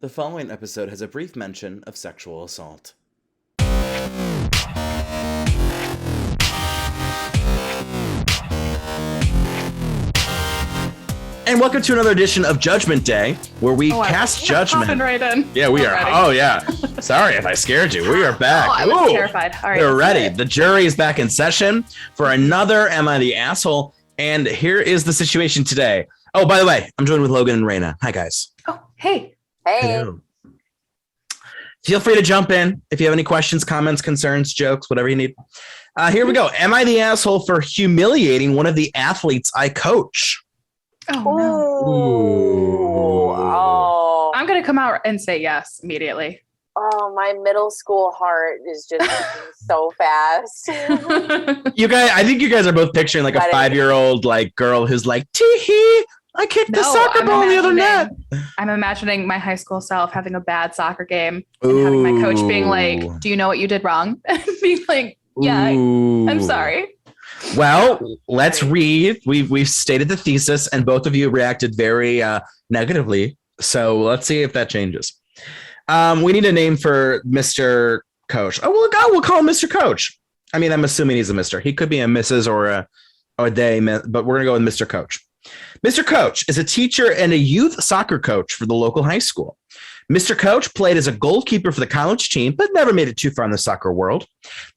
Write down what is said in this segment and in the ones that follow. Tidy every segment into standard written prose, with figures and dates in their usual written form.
The following episode has a brief mention of sexual assault. And welcome to another edition of Judgment Day, where we cast judgment. Right in. Yeah, we are. Oh, yeah. Sorry if I scared you. We are back. I was terrified. All right, we're ready. The jury is back in session for another Am I the Asshole? And here is the situation today. Oh, by the way, I'm joined with Logan and Raina. Hi, guys. Oh, hey. Hey. Hello. Feel free to jump in if you have any questions, comments, concerns, jokes, whatever you need. Here we go. Am I the asshole for humiliating one of the athletes I coach? Oh, no. Ooh. Oh. I'm going to come out and say yes immediately. Oh, my middle school heart is just beating so fast. You guys, I think you guys are both picturing like a 5-year-old like girl who's like, tee-hee, I kicked the soccer ball in the other net. I'm imagining my high school self having a bad soccer game and having my coach being like, do you know what you did wrong? And being like, yeah, I'm sorry. Well, let's read. We've stated the thesis and both of you reacted very negatively. So let's see if that changes. We need a name for Mr. Coach. We'll call him Mr. Coach. I mean, I'm assuming he's a Mr. He could be a Mrs. or a they, but we're going to go with Mr. Coach. Mr. Coach is a teacher and a youth soccer coach for the local high school. Mr. Coach played as a goalkeeper for the college team, but never made it too far in the soccer world.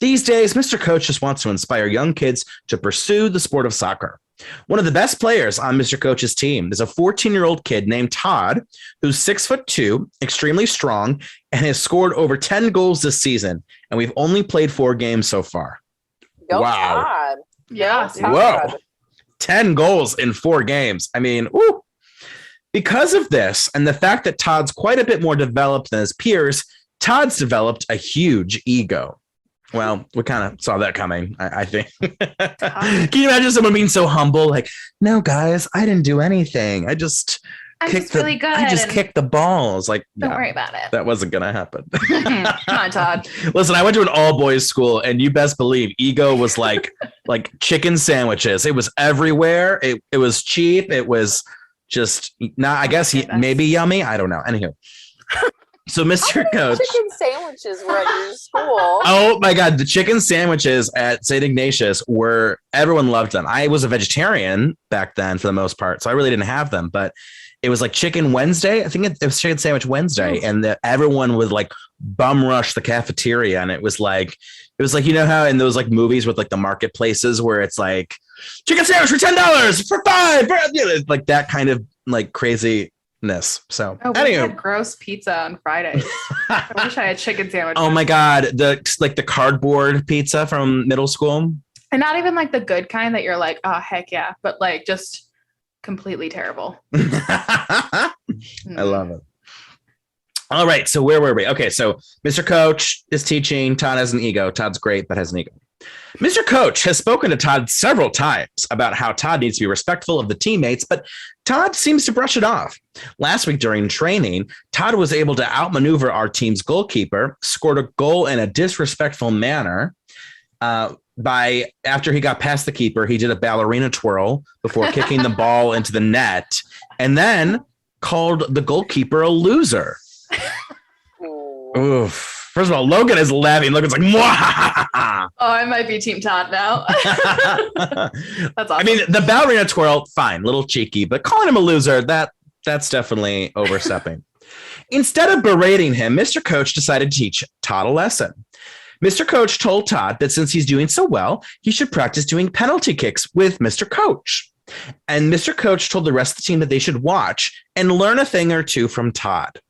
These days, Mr. Coach just wants to inspire young kids to pursue the sport of soccer. One of the best players on Mr. Coach's team is a 14-year-old kid named Todd, who's 6'2", extremely strong, and has scored over 10 goals this season. And we've only played 4 games so far. Go wow. Todd. Yeah. Whoa. 10 goals in 4 games. I mean, ooh. Because of this and the fact that Todd's quite a bit more developed than his peers, Todd's developed a huge ego. Well, we kind of saw that coming, I think. Can you imagine someone being so humble? Like, no, guys, I didn't do anything. I'm just really good. I just kicked the balls. Like, don't worry about it. That wasn't going to happen. Come on, Todd. Listen, I went to an all boys school and you best believe ego was like chicken sandwiches. It was everywhere. It was cheap. It was just not, I guess maybe yummy. I don't know. Anywho. So Mr. Coach. Chicken sandwiches were at your school. Oh my God. The chicken sandwiches at St. Ignatius everyone loved them. I was a vegetarian back then for the most part, so I really didn't have them, but it was like Chicken Wednesday. I think it was Chicken Sandwich Wednesday, and everyone would like bum rush the cafeteria, and it was like, you know how in those like movies with like the marketplaces where it's like chicken sandwich for $10 for $5, like that kind of like craziness. So we had gross pizza on Fridays. I wish I had chicken sandwiches. Oh my God, the cardboard pizza from middle school, and not even like the good kind that you're like, oh heck yeah, but like just completely terrible. I love it. All right, so where were we? Okay, so Mr. Coach is teaching. Todd has an ego. Todd's great, but has an ego. Mr. Coach has spoken to Todd several times about how Todd needs to be respectful of the teammates, but Todd seems to brush it off. Last week during training, Todd was able to outmaneuver our team's goalkeeper, scored a goal in a disrespectful manner. After he got past the keeper, he did a ballerina twirl before kicking the ball into the net, and then called the goalkeeper a loser. Oof. First of all, Logan is laughing. Logan's like, Mwah! Oh, I might be Team Todd now. That's awesome. I mean, the ballerina twirl, fine, little cheeky, but calling him a loser, that's definitely overstepping. Instead of berating him, Mr. Coach decided to teach Todd a lesson. Mr. Coach told Todd that since he's doing so well, he should practice doing penalty kicks with Mr. Coach. And Mr. Coach told the rest of the team that they should watch and learn a thing or two from Todd.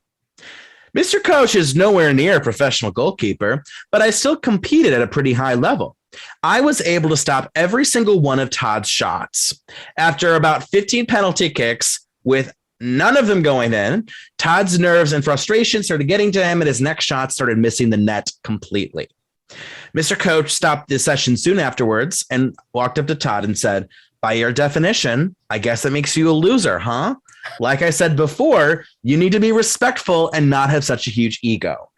Mr. Coach is nowhere near a professional goalkeeper, but I still competed at a pretty high level. I was able to stop every single one of Todd's shots. After about 15 penalty kicks with none of them going in, Todd's nerves and frustration started getting to him, and his next shot started missing the net completely. Mr. Coach stopped the session soon afterwards and walked up to Todd and said, by your definition, I guess that makes you a loser, huh? Like I said before, you need to be respectful and not have such a huge ego.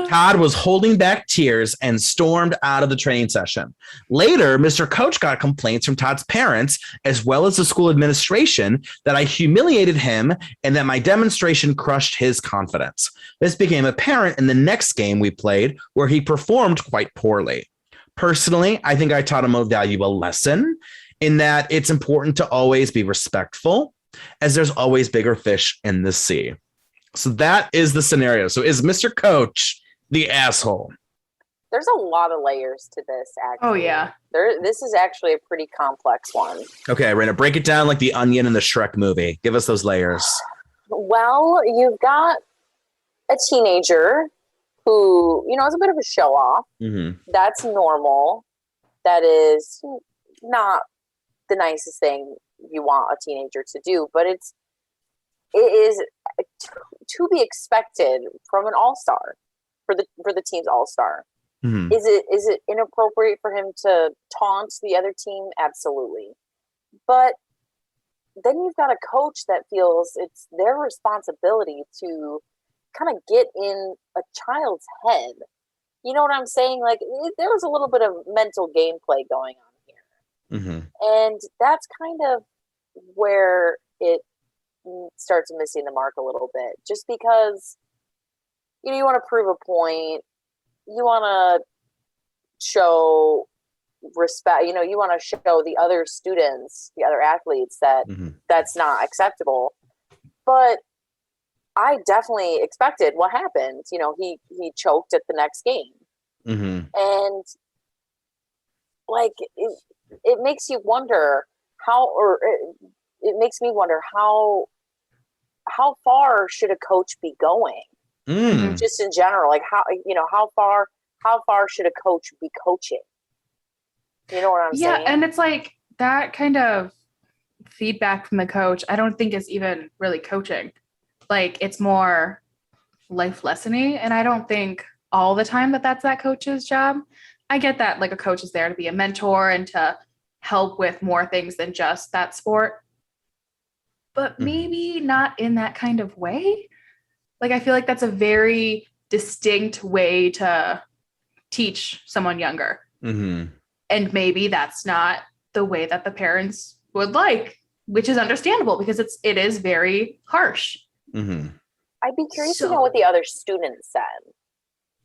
Todd was holding back tears and stormed out of the training session. Later, Mr. Coach got complaints from Todd's parents, as well as the school administration, that I humiliated him and that my demonstration crushed his confidence. This became apparent in the next game we played, where he performed quite poorly. Personally, I think I taught him a valuable lesson in that it's important to always be respectful, as there's always bigger fish in the sea. So that is the scenario. So is Mr. Coach the asshole? There's a lot of layers to this, actually. Oh, yeah. This is actually a pretty complex one. Okay, Raina, break it down like the onion in the Shrek movie. Give us those layers. Well, you've got a teenager who, is a bit of a show-off. Mm-hmm. That's normal. That is not the nicest thing you want a teenager to do, but it is to be expected from an all-star, for the team's all-star. Mm-hmm. Is it inappropriate for him to taunt the other team? Absolutely. But then you've got a coach that feels it's their responsibility to kind of get in a child's head. You know what I'm saying? Like, there was a little bit of mental gameplay going on here. Mm-hmm. And that's kind of where it starts missing the mark a little bit, just because you want to prove a point, you want to show respect, you want to show the other students, the other athletes that that's not acceptable. But I definitely expected what happened. He choked at the next game. Mm-hmm. And like it makes you wonder it makes me wonder how far should a coach be going? Just in general, like how far should a coach be coaching? You know what I'm saying? Yeah, and it's like that kind of feedback from the coach, I don't think is even really coaching. Like, it's more life lessony, and I don't think all the time that's that coach's job. I get that, like, a coach is there to be a mentor and to help with more things than just that sport, but maybe not in that kind of way. Like, I feel like that's a very distinct way to teach someone younger. Mm-hmm. And maybe that's not the way that the parents would like, which is understandable because it is very harsh. Mm-hmm. I'd be curious to know what the other students said,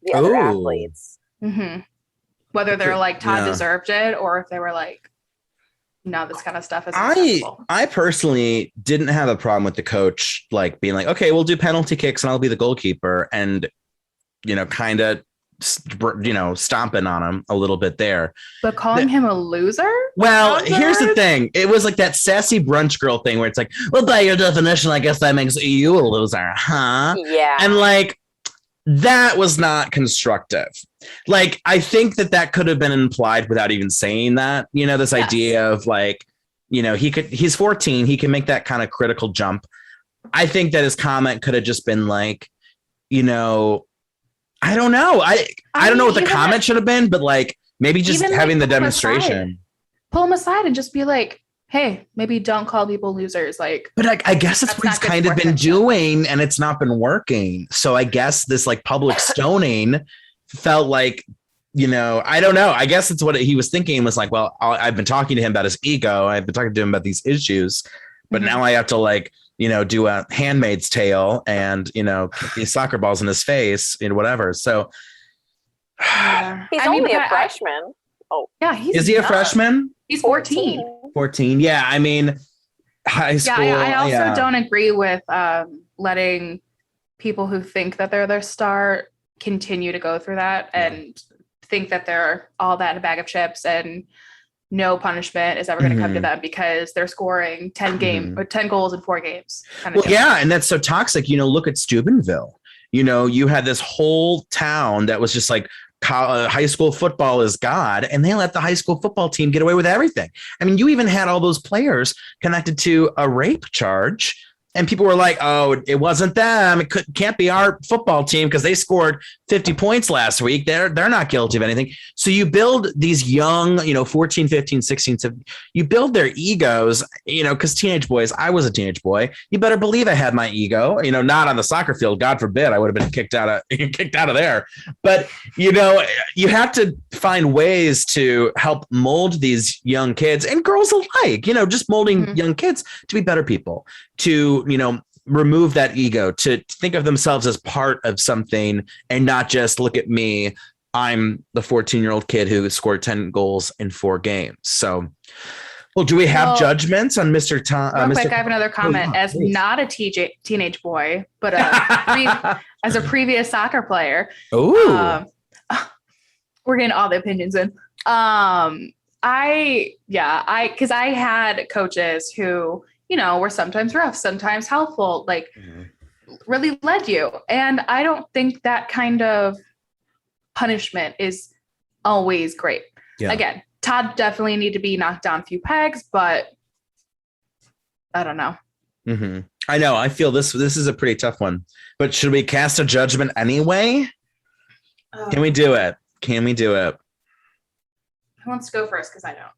the other athletes. Mm-hmm. Whether they're like, Todd deserved it, or if they were like, no, this kind of stuff is acceptable. I personally didn't have a problem with the coach like being like, okay, we'll do penalty kicks and I'll be the goalkeeper, and kind of stomping on him a little bit there. But calling him a loser? Well, here's the thing. It was like that sassy brunch girl thing where it's like, well, by your definition, I guess that makes you a loser, huh? Yeah. And like, that was not constructive. Like, I think that could have been implied without even saying that, this idea of like, he's 14, he can make that kind of critical jump. I think that his comment could have just been like, I don't know. I don't know what the comment should have been, but like maybe just having the demonstration. Pull him aside and just be like, hey, maybe don't call people losers. Like, but I guess that's what he's kind of been doing, and it's not been working. So I guess this like public stoning felt like, I don't know. I guess it's what he was thinking was like, well, I've been talking to him about his ego. I've been talking to him about these issues, but now I have to like, do a Handmaid's Tale and, kick these soccer balls in his face and whatever. So he's only a freshman. Yeah. Is he a freshman? He's 14. 14. Yeah. I mean, high school. Yeah. I also don't agree with letting people who think that they're their star continue to go through that and think that they're all that in a bag of chips and no punishment is ever going to come to them because they're scoring 10 goals in 4 games. And that's so toxic. Look at Steubenville. You had this whole town that was just like high school football is God, and they let the high school football team get away with everything. I mean, you even had all those players connected to a rape charge And people were like, oh, it wasn't them. Can't be our football team because they scored 50 points last week. They're not guilty of anything. So you build these young, 14, 15, 16, 17, you build their egos, because teenage boys, I was a teenage boy. You better believe I had my ego, not on the soccer field. God forbid I would have been kicked out of there. But, you have to find ways to help mold these young kids and girls alike, just molding young kids to be better people, to remove that ego, to think of themselves as part of something and not just look at me. I'm the 14-year-old kid who scored 10 goals in 4 games. So, well, do we have judgments on Mr. Tom? Real quick, I have another comment. As please. Not a teenage boy, but as a previous soccer player. Oh, we're getting all the opinions in. Because I had coaches who, were sometimes rough, sometimes helpful, really led you. And I don't think that kind of punishment is always great. Yeah. Again, Todd definitely need to be knocked down a few pegs, but I don't know. Mm-hmm. I know. I feel this is a pretty tough one, but should we cast a judgment anyway? Can we do it? Who wants to go first? Because I don't.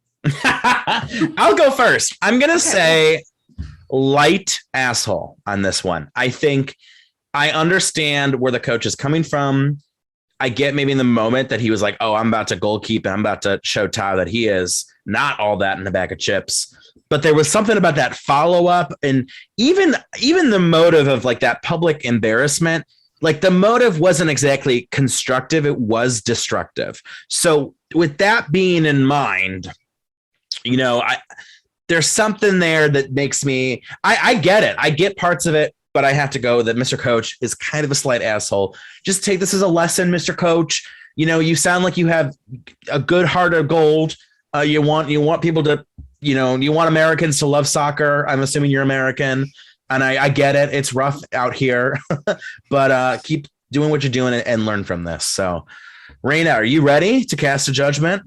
I'll go first. I'm going to say light asshole on this one. I think I understand where the coach is coming from. I get maybe in the moment that he was like, oh, I'm about to goalkeep and I'm about to show Ty that he is not all that in a bag of chips. But there was something about that follow-up, and even the motive of that public embarrassment, the motive wasn't exactly constructive. It was destructive. So with that being in mind, there's something there that makes me, I get it. I get parts of it, but I have to go that Mr. Coach is kind of a slight asshole. Just take this as a lesson, Mr. Coach. You sound like you have a good heart of gold. You want people to, you want Americans to love soccer. I'm assuming you're American, and I get it. It's rough out here, but keep doing what you're doing and learn from this. So, Raina, are you ready to cast a judgment?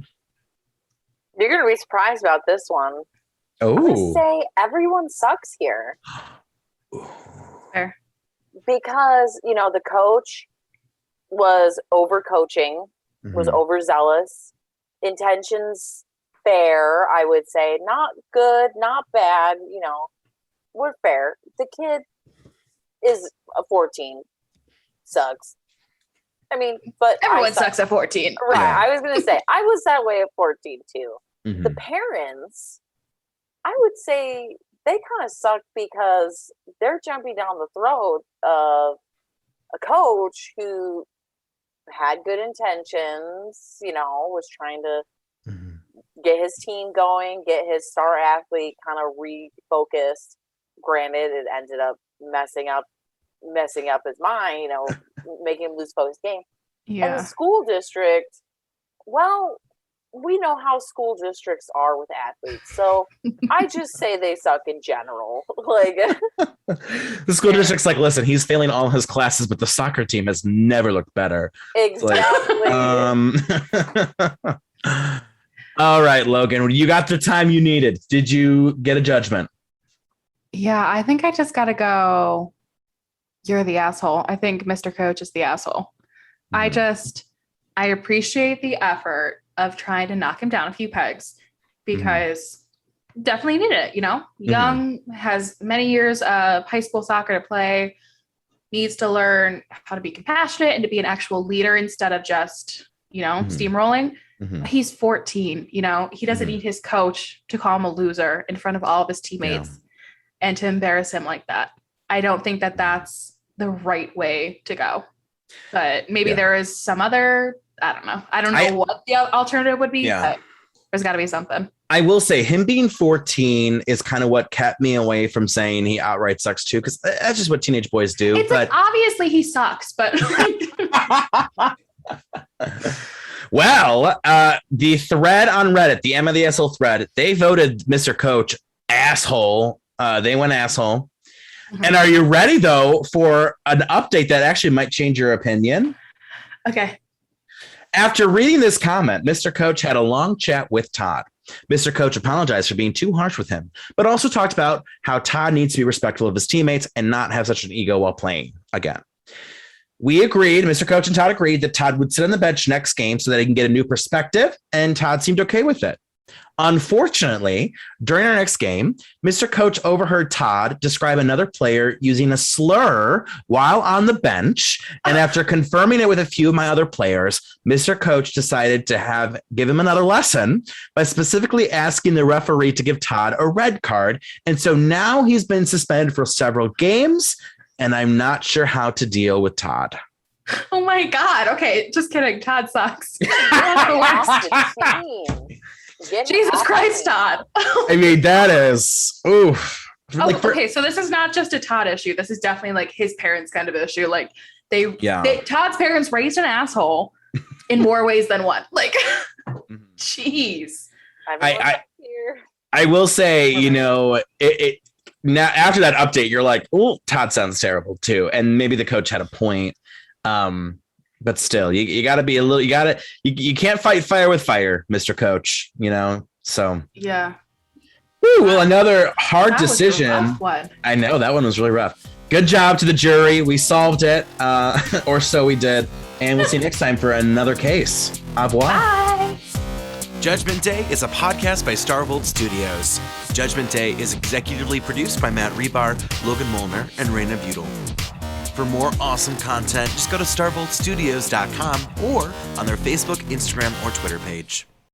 You're going to be surprised about this one. Oh, I'm going to say everyone sucks here. Fair. Because, the coach was overcoaching, was overzealous, intentions fair, I would say. Not good, not bad, we're fair. The kid is a 14, sucks. I mean, but everyone sucks at 14. Right. Yeah. I was going to say, I was that way at 14 too. Mm-hmm. The parents, I would say they kind of suck because they're jumping down the throat of a coach who had good intentions, was trying to get his team going, get his star athlete kind of refocused. Granted, it ended up messing up his mind, making him lose focus game. Yeah. And the school district, well, we know how school districts are with athletes. So I just say they suck in general. The school district's like, listen, he's failing all his classes, but the soccer team has never looked better. Exactly. All right, Logan, you got the time you needed. Did you get a judgment? Yeah, I think I just got to go, you're the asshole. I think Mr. Coach is the asshole. I appreciate the effort of trying to knock him down a few pegs because definitely needed it, Young has many years of high school soccer to play, needs to learn how to be compassionate and to be an actual leader instead of just, steamrolling. He's 14, he doesn't need his coach to call him a loser in front of all of his teammates and to embarrass him like that. I don't think that that's the right way to go, but maybe there is some other, I don't know. I don't know what the alternative would be, but there's got to be something. I will say him being 14 is kind of what kept me away from saying he outright sucks too, because that's just what teenage boys do. It's but obviously he sucks, but well, the thread on Reddit, the M of the SL thread, they voted Mr. Coach asshole. They went asshole. And are you ready though for an update that actually might change your opinion? Okay. After reading this comment, Mr. Coach had a long chat with Todd. Mr. Coach apologized for being too harsh with him, but also talked about how Todd needs to be respectful of his teammates and not have such an ego while playing again. We agreed, Mr. Coach and Todd agreed that Todd would sit on the bench next game so that he can get a new perspective, and Todd seemed okay with it. Unfortunately, during our next game, Mr. Coach overheard Todd describe another player using a slur while on the bench, and after confirming it with a few of my other players, Mr. Coach decided to give him another lesson by specifically asking the referee to give Todd a red card, and so now he's been suspended for several games, and I'm not sure how to deal with Todd. Oh my God. Okay, just kidding. Todd sucks. Jesus Christ, Todd. I mean, that is, oof. Okay, so this is not just a Todd issue. This is definitely like his parents' kind of issue. Like Todd's parents raised an asshole in more ways than one. Like, jeez. I will say, you know, it now after that update, you're like, oh, Todd sounds terrible too, and maybe the coach had a point. But still, you got to be a little. You can't fight fire with fire, Mr. Coach. You know, so yeah. Woo, well, another hard decision. Was a rough one. I know that one was really rough. Good job to the jury. We solved it, or so we did. And we'll see you next time for another case. Au revoir. Bye. Judgment Day is a podcast by Starbolt Studios. Judgment Day is executively produced by Matt Rebar, Logan Molnar, and Raina Butel. For more awesome content, just go to starboltstudios.com or on their Facebook, Instagram, or Twitter page.